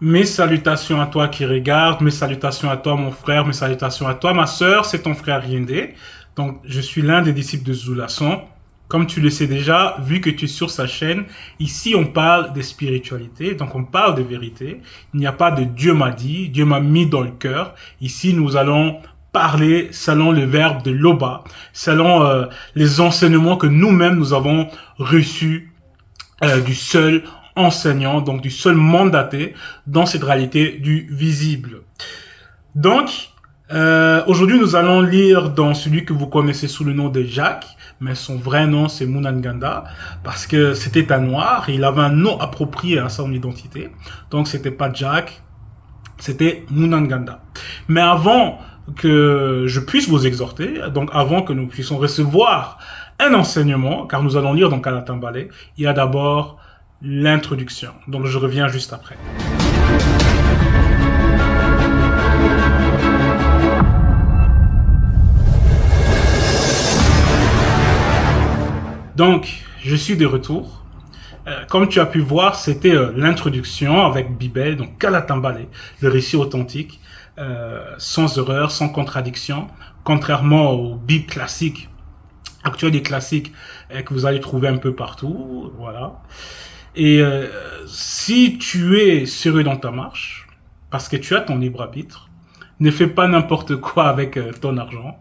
Mes salutations à toi qui regardes, mes salutations à toi mon frère, mes salutations à toi ma sœur, c'est ton frère Yende. Donc je suis l'un des disciples de Zulason. Comme tu le sais déjà, vu que tu es sur sa chaîne, ici on parle de spiritualité, donc on parle de vérité. Il n'y a pas de Dieu m'a dit, Dieu m'a mis dans le cœur. Ici nous allons parler selon le verbe de Loba, selon les enseignements que nous-mêmes nous avons reçus du seul enseignant, donc du seul mandaté dans cette réalité du visible. Donc, aujourd'hui, nous allons lire dans celui que vous connaissez sous le nom de Jacques, mais son vrai nom, c'est Munanganda, parce que c'était un noir, et il avait un nom approprié à son identité. Donc, c'était pas Jacques, c'était Munanganda. Mais avant que je puisse vous exhorter, donc avant que nous puissions recevoir un enseignement, car nous allons lire dans Kalatambale, il y a d'abord l'introduction. Donc je reviens juste après. Donc, je suis de retour. Comme tu as pu voir, c'était l'introduction avec Bibel, donc Kalatambale, le récit authentique, sans erreur, sans contradiction, contrairement aux Bibles classiques, actuelles et classiques, que vous allez trouver un peu partout, voilà. Et si tu es sérieux dans ta marche, parce que tu as ton libre arbitre, ne fais pas n'importe quoi avec ton argent,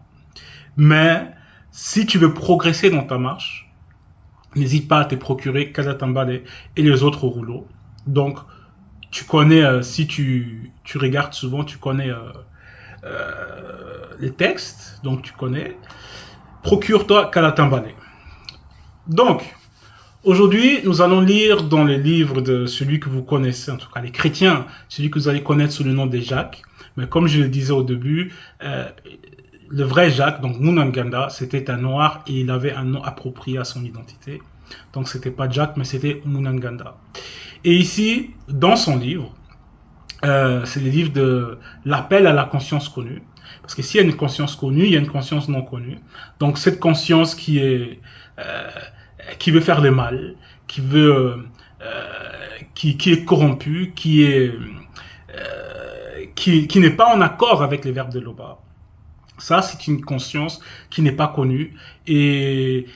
mais si tu veux progresser dans ta marche, n'hésite pas à te procurer Kalatambale et les autres rouleaux. Donc, tu connais, si tu regardes souvent, tu connais les textes, donc tu connais. Procure-toi Kalatambale. Donc, aujourd'hui, nous allons lire dans le livre de celui que vous connaissez, en tout cas les chrétiens, celui que vous allez connaître sous le nom de Jacques. Mais comme je le disais au début, le vrai Jacques, donc Munanganda, c'était un noir et il avait un nom approprié à son identité. Donc c'était pas Jacques, mais c'était Munanganda. Et ici, dans son livre, c'est le livre de l'appel à la conscience connue. Parce que s'il y a une conscience connue, il y a une conscience non connue. Donc cette conscience qui veut faire le mal, qui est corrompue, qui n'est pas en accord avec les verbes de Loba. Ça, c'est une conscience qui n'est pas connue et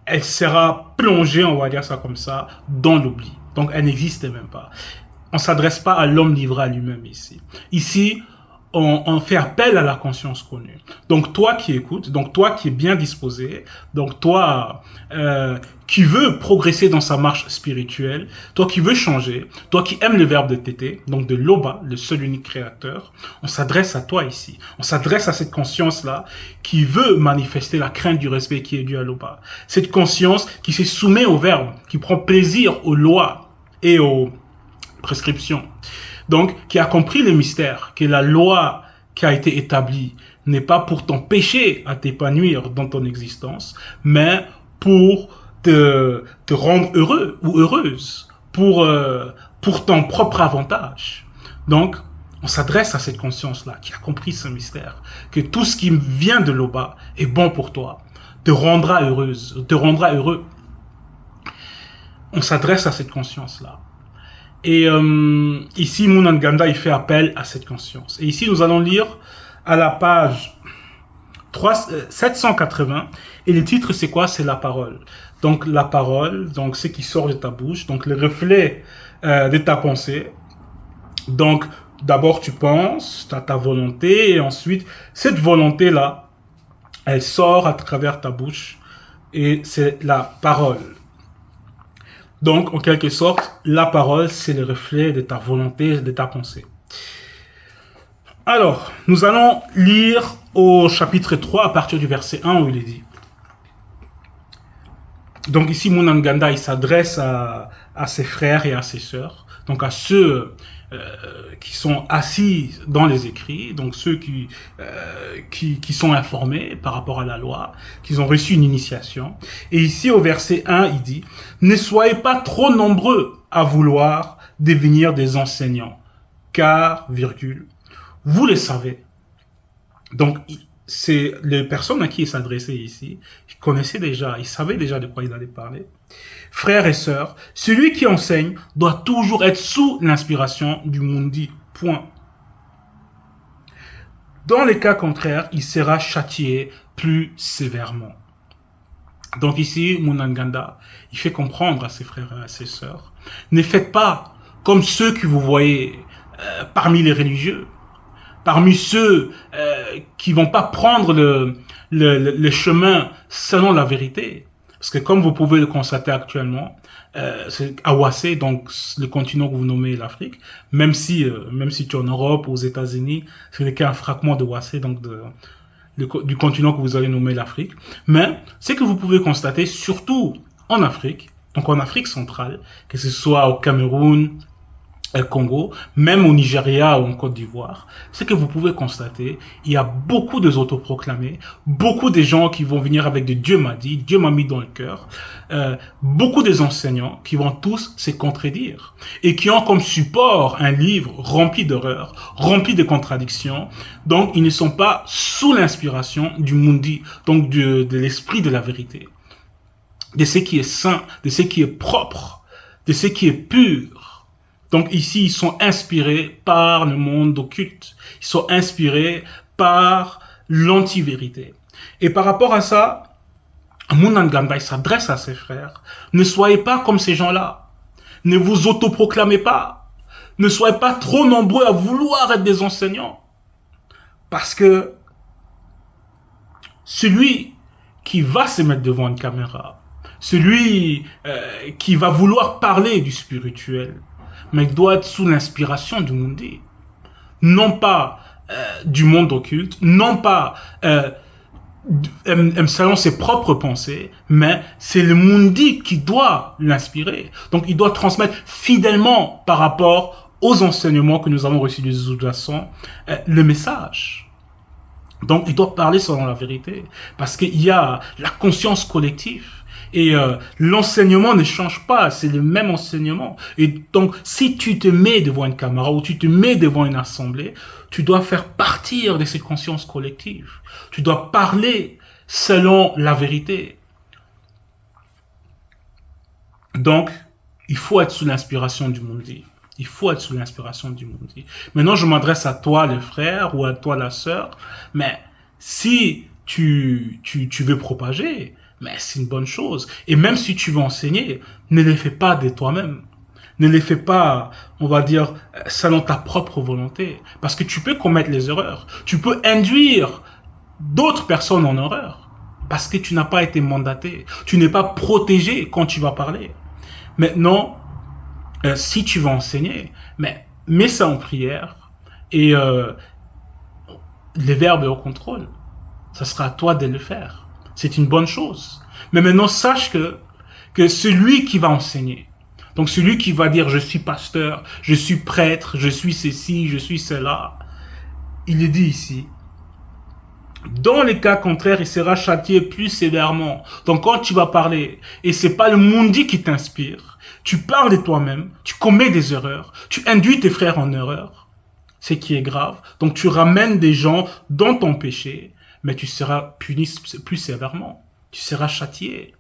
elle sera plongée, on va dire ça comme ça, dans l'oubli. Donc, elle n'existe même pas. On s'adresse pas à l'homme livré à lui-même ici. Ici, on fait appel à la conscience connue. Donc, toi qui écoutes, donc toi qui es bien disposé, donc toi qui veux progresser dans sa marche spirituelle, toi qui veux changer, toi qui aimes le verbe de Tété, donc de Loba, le seul unique créateur, on s'adresse à toi ici. On s'adresse à cette conscience-là qui veut manifester la crainte du respect qui est dû à Loba. Cette conscience qui se soumet au verbe, qui prend plaisir aux lois et aux prescriptions. Donc, qui a compris le mystère, que la loi qui a été établie n'est pas pour t'empêcher à t'épanouir dans ton existence, mais pour te rendre heureux ou heureuse, pour ton propre avantage. Donc, on s'adresse à cette conscience-là, qui a compris ce mystère, que tout ce qui vient de l'Oba est bon pour toi, te rendra heureuse, te rendra heureux. On s'adresse à cette conscience-là. Et ici, Munanganda, il fait appel à cette conscience. Et ici, nous allons lire à la page 780. Et le titre, c'est quoi? C'est la parole. Donc, la parole, donc ce qui sort de ta bouche, donc le reflet de ta pensée. Donc, d'abord, tu penses, tu as ta volonté, et ensuite, cette volonté-là, elle sort à travers ta bouche, et c'est la parole. Donc, en quelque sorte, la parole, c'est le reflet de ta volonté, de ta pensée. Alors, nous allons lire au chapitre 3, à partir du verset 1, où il est dit. Donc ici, Munanganda, il s'adresse à ses frères et à ses sœurs, donc à ceux qui sont assis dans les écrits, donc ceux qui sont informés par rapport à la loi, qui ont reçu une initiation. Et ici, au verset 1, il dit « Ne soyez pas trop nombreux à vouloir devenir des enseignants, car, virgule, vous le savez. » Donc, c'est les personnes à qui il s'adressait ici, ils connaissaient déjà, ils savaient déjà de quoi ils allaient parler. Frères et sœurs, celui qui enseigne doit toujours être sous l'inspiration du Mundi. Point. Dans les cas contraires, il sera châtié plus sévèrement. Donc ici, Munanganda, il fait comprendre à ses frères et à ses sœurs, ne faites pas comme ceux que vous voyez parmi les religieux, parmi ceux qui vont pas prendre le chemin selon la vérité. Parce que comme vous pouvez le constater actuellement, c'est à Ouassé, donc le continent que vous nommez l'Afrique, même si tu es en Europe, aux États-Unis, c'est qu'un fragment de Ouassé, donc du continent que vous allez nommer l'Afrique. Mais ce que vous pouvez constater, surtout en Afrique, donc en Afrique centrale, que ce soit au Cameroun, Congo, même au Nigeria ou en Côte d'Ivoire, c'est que vous pouvez constater, il y a beaucoup de autoproclamés, beaucoup de gens qui vont venir avec de Dieu m'a dit, Dieu m'a mis dans le cœur, beaucoup des enseignants qui vont tous se contredire et qui ont comme support un livre rempli d'erreurs, rempli de contradictions. Donc, ils ne sont pas sous l'inspiration du Mundi, donc de l'esprit de la vérité, de ce qui est saint, de ce qui est propre, de ce qui est pur. Donc ici, ils sont inspirés par le monde occulte. Ils sont inspirés par l'anti-vérité. Et par rapport à ça, Munanganda s'adresse à ses frères. Ne soyez pas comme ces gens-là. Ne vous autoproclamez pas. Ne soyez pas trop nombreux à vouloir être des enseignants. Parce que celui qui va se mettre devant une caméra, celui qui va vouloir parler du spirituel, mais doit être sous l'inspiration du Mundi. Non pas du monde occulte, non pas selon ses propres pensées, mais c'est le Mundi qui doit l'inspirer. Donc il doit transmettre fidèlement par rapport aux enseignements que nous avons reçus des sous-jacents, le message. Donc il doit parler selon la vérité, parce qu'il y a la conscience collective. Et l'enseignement ne change pas, c'est le même enseignement. Et donc, si tu te mets devant une caméra ou tu te mets devant une assemblée, tu dois faire partir de cette conscience collective. Tu dois parler selon la vérité. Donc, il faut être sous l'inspiration du Mundi. Il faut être sous l'inspiration du Mundi. Maintenant, je m'adresse à toi, le frère, ou à toi, la sœur. Mais si tu veux propager, mais c'est une bonne chose. Et même si tu veux enseigner, ne les fais pas de toi-même. Ne les fais pas, on va dire, selon ta propre volonté. Parce que tu peux commettre les erreurs. Tu peux induire d'autres personnes en erreur. Parce que tu n'as pas été mandaté. Tu n'es pas protégé quand tu vas parler. Maintenant, si tu vas enseigner, mais mets ça en prière. Et les verbes au contrôle, ça sera à toi de le faire. C'est une bonne chose. Mais maintenant, sache que celui qui va enseigner, donc celui qui va dire je suis pasteur, je suis prêtre, je suis ceci, je suis cela, il est dit ici, dans les cas contraires, il sera châtié plus sévèrement. Donc quand tu vas parler, et c'est pas le Mundi qui t'inspire, tu parles de toi-même, tu commets des erreurs, tu induis tes frères en erreur, ce qui est grave. Donc tu ramènes des gens dans ton péché, mais tu seras puni plus sévèrement. Tu seras châtié.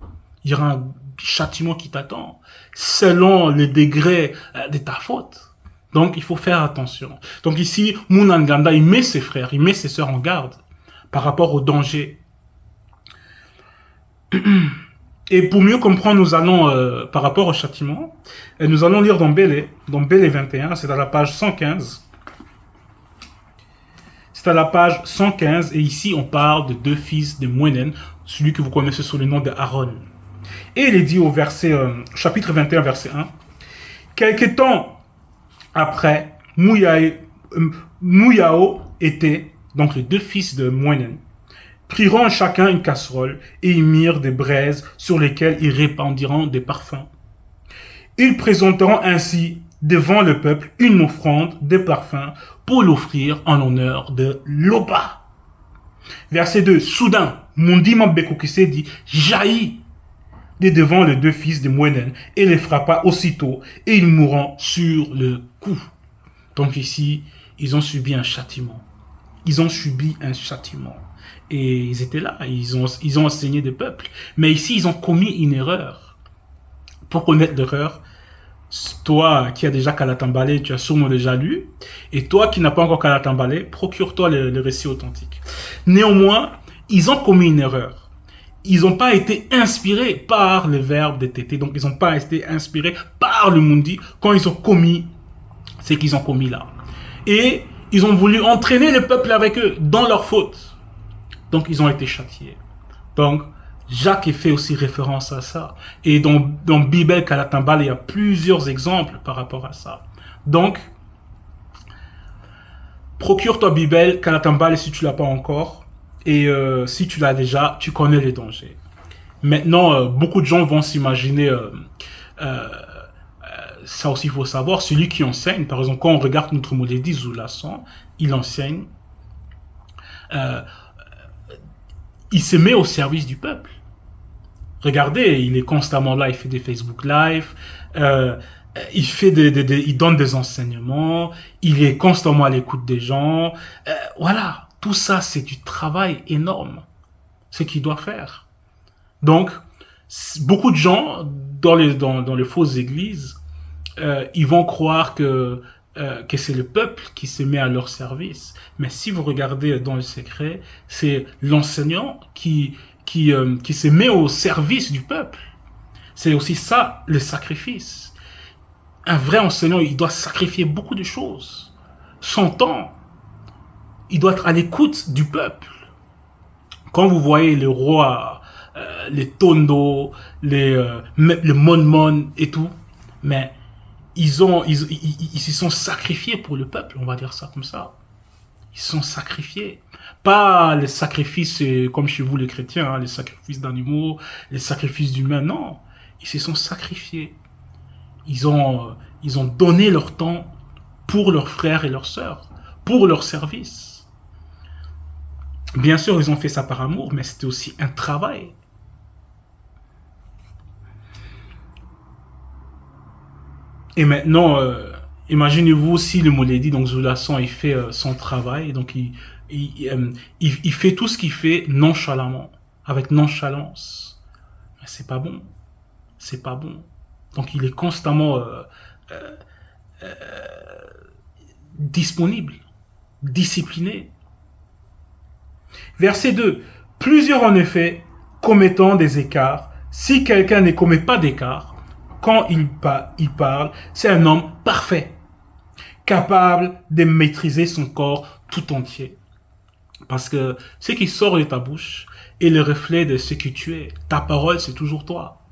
Il y aura un châtiment qui t'attend, selon le degré de ta faute. Donc, il faut faire attention. Donc ici, Munanganda, il met ses frères, il met ses sœurs en garde par rapport au danger. Et pour mieux comprendre, nous allons, par rapport au châtiment, nous allons lire dans Bélé 21, c'est à la page 115. C'est à la page 115, et ici on parle de deux fils de Mwenen, celui que vous connaissez sous le nom de Aaron. Et il est dit au chapitre 21, verset 1, quelque temps après, Mouyao était, donc les deux fils de Mwenen, priront chacun une casserole et y mirent des braises sur lesquelles ils répandiront des parfums. Ils présenteront ainsi devant le peuple une offrande de parfums pour l'offrir en l'honneur de Loba. Verset 2. Soudain, Mundi Mambekokise dit jaillit de devant les deux fils de Mwenen et les frappa aussitôt et ils mourront sur le coup. Donc ici, ils ont subi un châtiment. Ils ont subi un châtiment. Et ils étaient là, ils ont enseigné des peuples. Mais ici, ils ont commis une erreur. Pour connaître l'erreur, toi qui as déjà Kalatambalé, tu as sûrement déjà lu. Et toi qui n'as pas encore Kalatambalé, procure-toi le récit authentique. Néanmoins, ils ont commis une erreur. Ils n'ont pas été inspirés par le verbe de Tété. Donc, ils n'ont pas été inspirés par le Mundi quand ils ont commis ce qu'ils ont commis là. Et ils ont voulu entraîner le peuple avec eux dans leur faute. Donc, ils ont été châtiés. Donc, Jacques fait aussi référence à ça. Et dans Bible Kalatambal, il y a plusieurs exemples par rapport à ça. Donc, procure-toi Bible Kalatambal si tu ne l'as pas encore. Et si tu l'as déjà, tu connais les dangers. Maintenant, beaucoup de gens vont s'imaginer... ça aussi, il faut savoir, celui qui enseigne, par exemple, quand on regarde notre Mouledi Zoulasson, il enseigne... il se met au service du peuple. Regardez, il est constamment là, il fait des Facebook Live, il donne des enseignements, il est constamment à l'écoute des gens. Voilà, tout ça, c'est du travail énorme, ce qu'il doit faire. Donc, beaucoup de gens, dans les fausses églises, ils vont croire que c'est le peuple qui se met à leur service. Mais si vous regardez dans le secret, c'est l'enseignant qui se met au service du peuple. C'est aussi ça, le sacrifice. Un vrai enseignant, il doit sacrifier beaucoup de choses. Son temps, il doit être à l'écoute du peuple. Quand vous voyez les rois, les Tondo, le Mon et tout, mais ils se sont sacrifiés pour le peuple, on va dire ça comme ça. Ils se sont sacrifiés. Pas les sacrifices comme chez vous les chrétiens, hein, les sacrifices d'animaux, les sacrifices d'humains, non. Ils se sont sacrifiés. Ils ont donné leur temps pour leurs frères et leurs sœurs, pour leur service. Bien sûr, ils ont fait ça par amour, mais c'était aussi un travail. Et maintenant, imaginez-vous si le Mouledi, donc Zoulasson, il fait son travail, donc il fait tout ce qu'il fait nonchalamment, avec nonchalance. Mais c'est pas bon. C'est pas bon. Donc il est constamment disponible, discipliné. Verset 2. Plusieurs en effet commettant des écarts. Si quelqu'un ne commet pas d'écart, quand il parle, c'est un homme parfait, capable de maîtriser son corps tout entier. Parce que ce qui sort de ta bouche est le reflet de ce que tu es. Ta parole, c'est toujours toi.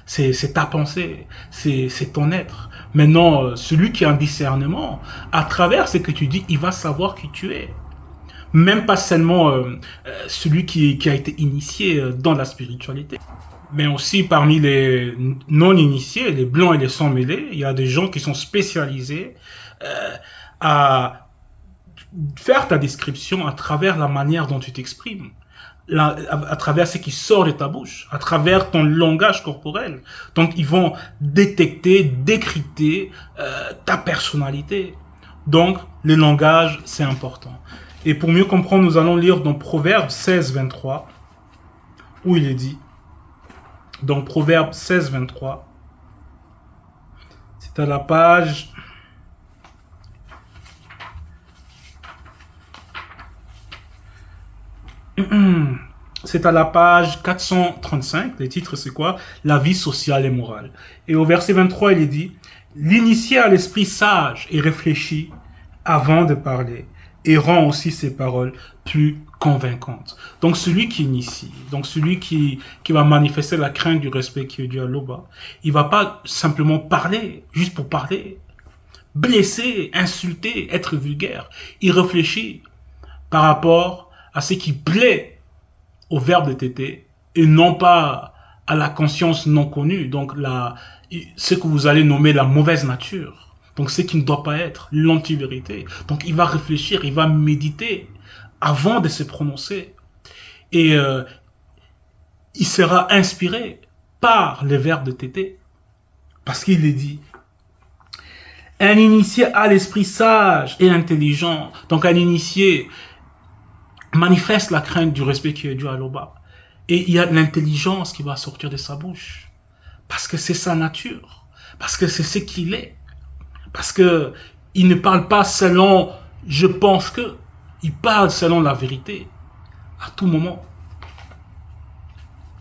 C'est ta pensée, c'est ton être. Maintenant, celui qui a un discernement, à travers ce que tu dis, il va savoir qui tu es. Même pas seulement celui qui a été initié dans la spiritualité. Mais aussi parmi les non-initiés, les blancs et les sans-mêlés, il y a des gens qui sont spécialisés à faire ta description à travers la manière dont tu t'exprimes, à travers ce qui sort de ta bouche, à travers ton langage corporel. Donc ils vont détecter, décrypter ta personnalité. Donc le langage, c'est important. Et pour mieux comprendre, nous allons lire dans Proverbe 16, 23, où il est dit, donc Proverbe 16, 23, c'est à la page... C'est à la page 435, le titre c'est quoi? La vie sociale et morale. Et au verset 23, il est dit, l'initié a l'esprit sage et réfléchi avant de parler, et rend aussi ses paroles plus convaincantes. Donc celui qui initie, donc celui qui va manifester la crainte du respect qui est dû à l'Oba, il va pas simplement parler, juste pour parler, blesser, insulter, être vulgaire. Il réfléchit par rapport à ce qui plaît au verbe de Tété et non pas à la conscience non connue, donc ce que vous allez nommer la mauvaise nature. Donc ce qui ne doit pas être, l'anti-vérité. Donc il va réfléchir, il va méditer avant de se prononcer. Et il sera inspiré par les verbes de Tété. Parce qu'il est dit, un initié a l'esprit sage et intelligent. Donc un initié manifeste la crainte du respect qui est dû à Loba. Et il y a l'intelligence qui va sortir de sa bouche. Parce que c'est sa nature. Parce que c'est ce qu'il est. Parce que il ne parle pas selon je pense que. Il parle selon la vérité. À tout moment.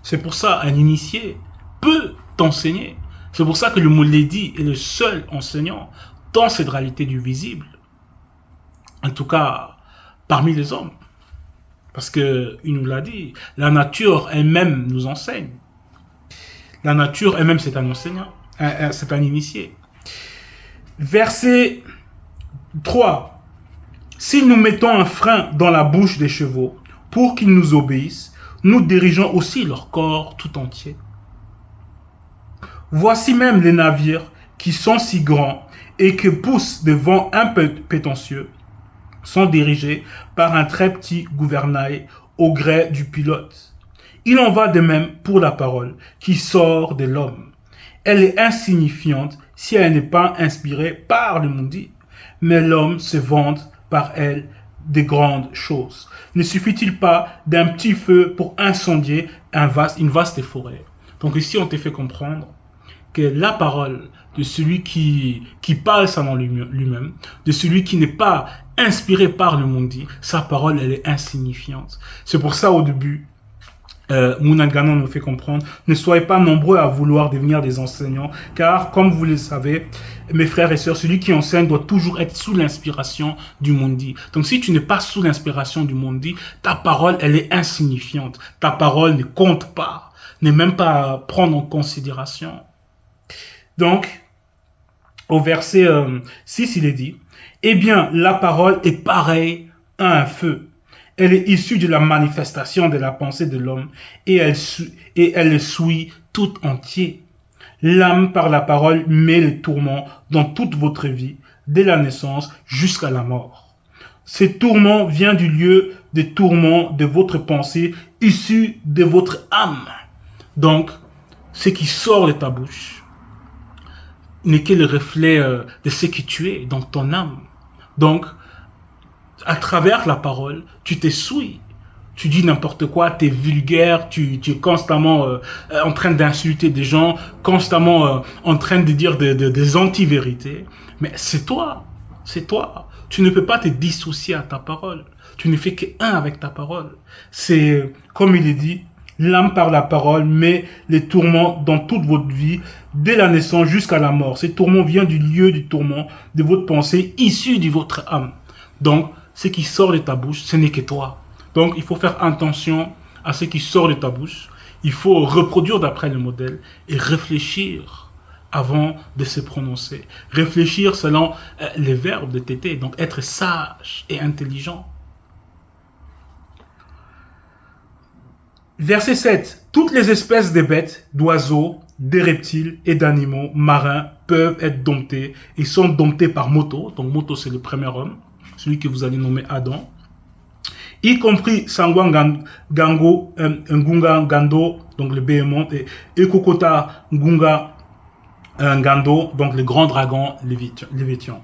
C'est pour ça un initié peut t'enseigner. C'est pour ça que le Mouledi est le seul enseignant dans cette réalité du visible. En tout cas, parmi les hommes. Parce qu'il nous l'a dit, la nature elle-même nous enseigne. La nature elle-même c'est un enseignant, c'est un initié. Verset 3. Si nous mettons un frein dans la bouche des chevaux pour qu'ils nous obéissent, nous dirigeons aussi leur corps tout entier. Voici même les navires qui sont si grands et que poussent des vents impétueux sont dirigés par un très petit gouvernail au gré du pilote. Il en va de même pour la parole qui sort de l'homme. Elle est insignifiante si elle n'est pas inspirée par le Mundi, mais l'homme se vante par elle des grandes choses. Ne suffit-il pas d'un petit feu pour incendier une vaste forêt? Donc ici, on te fait comprendre que la parole de celui qui parle selon lui-même, de celui qui n'est pas inspiré par le Mundi, sa parole, elle est insignifiante. C'est pour ça, au début, Mounaganon nous fait comprendre, ne soyez pas nombreux à vouloir devenir des enseignants, car comme vous le savez, mes frères et sœurs, celui qui enseigne doit toujours être sous l'inspiration du Mundi. Donc si tu n'es pas sous l'inspiration du Mundi, ta parole, elle est insignifiante. Ta parole ne compte pas, n'est même pas à prendre en considération. Donc, au verset 6, il est dit, eh bien, la parole est pareille à un feu. Elle est issue de la manifestation de la pensée de l'homme et elle le suit tout entier. L'âme par la parole met le tourment dans toute votre vie, dès la naissance jusqu'à la mort. Ce tourment vient du lieu de tourment de votre pensée, issu de votre âme. Donc, ce qui sort de ta bouche n'est que le reflet de ce que tu es, donc ton âme. Donc, à travers la parole, tu t'essuies. Tu dis n'importe quoi, tu es vulgaire, tu es constamment en train d'insulter des gens, constamment en train de dire des anti-vérités. Mais c'est toi, c'est toi. Tu ne peux pas te dissocier à ta parole. Tu ne fais qu'un avec ta parole. C'est, comme il est dit, l'âme par la parole met les tourments dans toute votre vie, dès la naissance jusqu'à la mort. Ces tourments viennent du lieu du tourment de votre pensée, issu de votre âme. Donc, ce qui sort de ta bouche, ce n'est que toi. Donc, il faut faire attention à ce qui sort de ta bouche. Il faut reproduire d'après le modèle et réfléchir avant de se prononcer. Réfléchir selon les verbes de Tété. Donc, être sage et intelligent. Verset 7. Toutes les espèces de bêtes, d'oiseaux, de reptiles et d'animaux marins peuvent être domptés et sont domptés par Moto. Donc, Moto, c'est le premier homme, celui que vous allez nommer Adam. Y compris Sangwan Gango, Ngunga Gando, donc le Béhémon, et Kokota Ngunga Gando, donc le grand dragon Léviathan.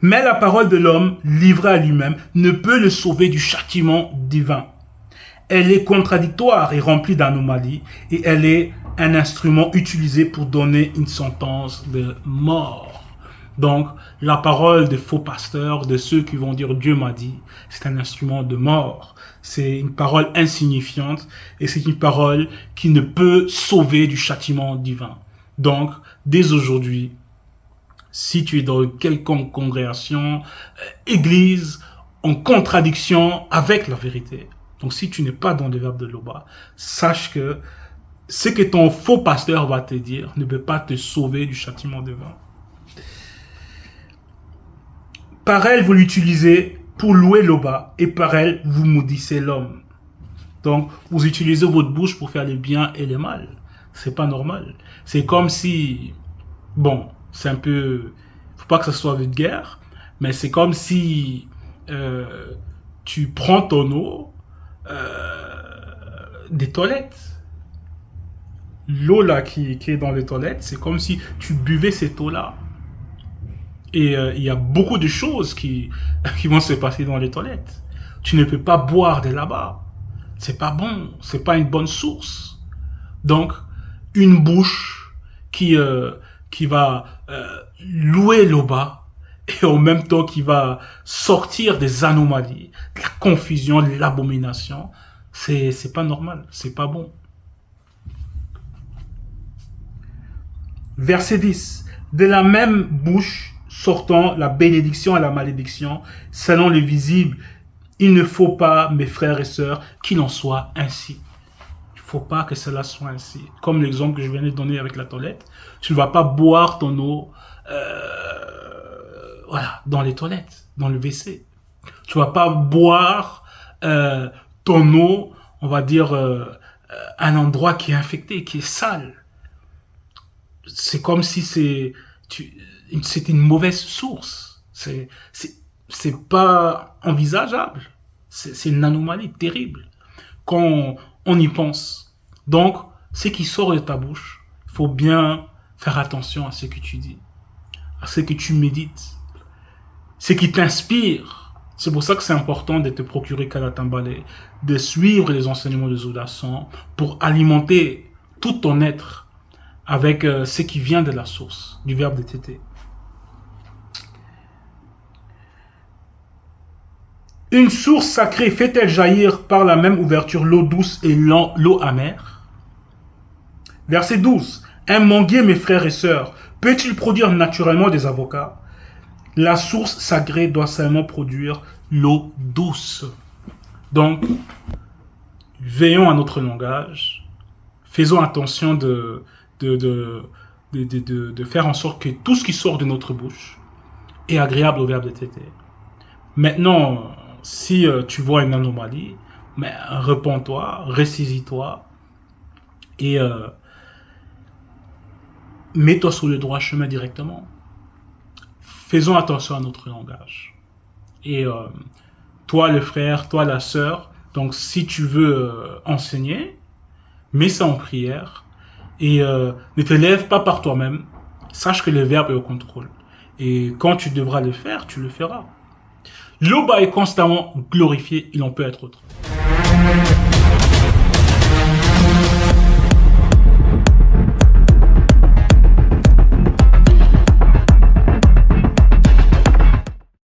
Mais la parole de l'homme, livrée à lui-même, ne peut le sauver du châtiment divin. Elle est contradictoire et remplie d'anomalies, et elle est un instrument utilisé pour donner une sentence de mort. Donc, la parole des faux pasteurs, de ceux qui vont dire Dieu m'a dit, c'est un instrument de mort. C'est une parole insignifiante et c'est une parole qui ne peut sauver du châtiment divin. Donc, dès aujourd'hui, si tu es dans quelconque congrégation, église, en contradiction avec la vérité, donc si tu n'es pas dans le verbe de Loba, sache que ce que ton faux pasteur va te dire ne peut pas te sauver du châtiment divin. Par elle, vous l'utilisez pour louer Loba, et par elle, vous maudissez l'homme. Donc, vous utilisez votre bouche pour faire le bien et le mal. C'est pas normal. C'est comme si, bon, c'est un peu, faut pas que ça soit vulgaire, mais c'est comme si tu prends ton eau des toilettes. L'eau là qui est dans les toilettes, c'est comme si tu buvais cette eau-là. Et il y a beaucoup de choses qui vont se passer dans les toilettes. Tu ne peux pas boire de là-bas. C'est pas bon, c'est pas une bonne source. Donc, une bouche qui va louer l'eau bas et en même temps qui va sortir des anomalies, de la confusion, de l'abomination, c'est pas normal, c'est pas bon. Verset 10. De la même bouche sortant la bénédiction et la malédiction, selon le visible, il ne faut pas, mes frères et sœurs, qu'il en soit ainsi. Il ne faut pas que cela soit ainsi. Comme l'exemple que je viens de donner avec la toilette, tu ne vas pas boire ton eau voilà, dans les toilettes, dans le WC. Tu ne vas pas boire ton eau, on va dire, un endroit qui est infecté, qui est sale. C'est comme si c'était une mauvaise source. C'est pas envisageable. C'est une anomalie terrible quand on y pense. Donc, ce qui sort de ta bouche, il faut bien faire attention à ce que tu dis, à ce que tu médites, ce qui t'inspire. C'est pour ça que c'est important de te procurer Kalatambale, de suivre les enseignements de Zodasson pour alimenter tout ton être avec ce qui vient de la source, du verbe de tété. Une source sacrée fait-elle jaillir par la même ouverture l'eau douce et l'eau amère? Verset 12. Un manguier, mes frères et sœurs, peut-il produire naturellement des avocats? La source sacrée doit seulement produire l'eau douce. Donc, veillons à notre langage, faisons attention de faire en sorte que tout ce qui sort de notre bouche est agréable au verbe de tété. Maintenant, si tu vois une anomalie, mais repens-toi, ressaisis-toi et mets-toi sur le droit chemin directement. Faisons attention à notre langage. Et toi le frère, toi la sœur, donc si tu veux enseigner, mets ça en prière et ne te lève pas par toi-même. Sache que le verbe est au contrôle. Et quand tu devras le faire, tu le feras. L'Oba est constamment glorifié, il en peut être autre.